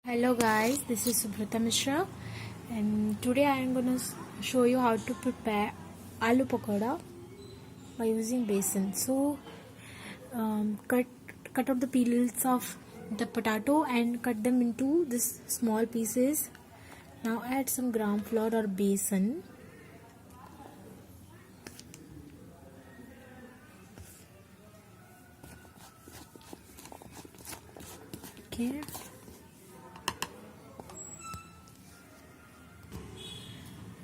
Hello guys, this is Subrata Mishra and today I am going to show you how to prepare aloo pakoda by using besan. So cut out the peels of the potato and cut them into this small pieces. Now add some gram flour or besan. Okay.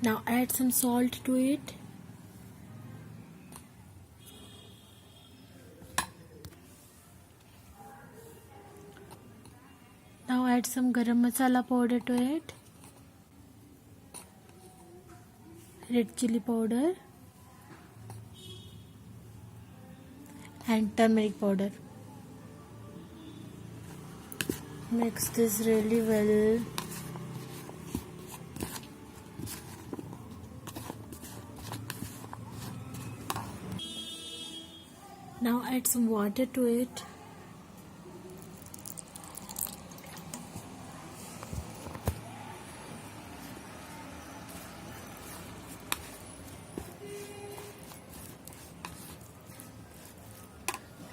Now add some salt to it. Now add some garam masala powder to it. Red chili powder and turmeric powder. Mix this really well. Now add some water to it.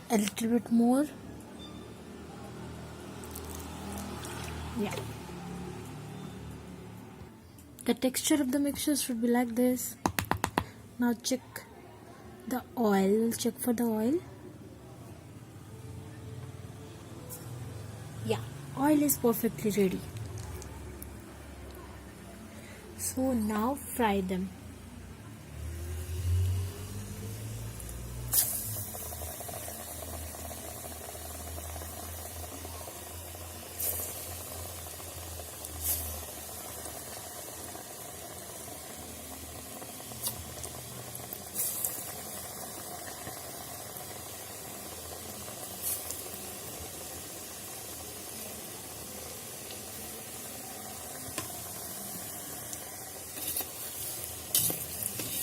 A little bit more. Yeah. The texture of the mixture should be like this. Now check the oil. Check for the oil. Yeah, oil is perfectly ready. So now fry them.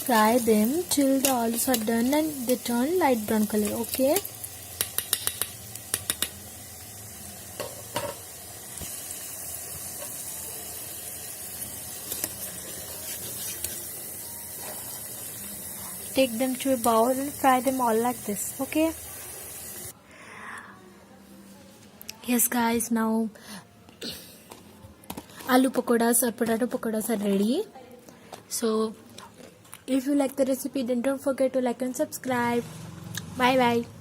Fry them till the olives are done and they turn light brown color. Okay. Take them to a bowl and fry them all like this. Okay. Yes guys, now aloo pakodas or potato pakodas are ready. So if you like the recipe, then don't forget to like and subscribe. Bye bye.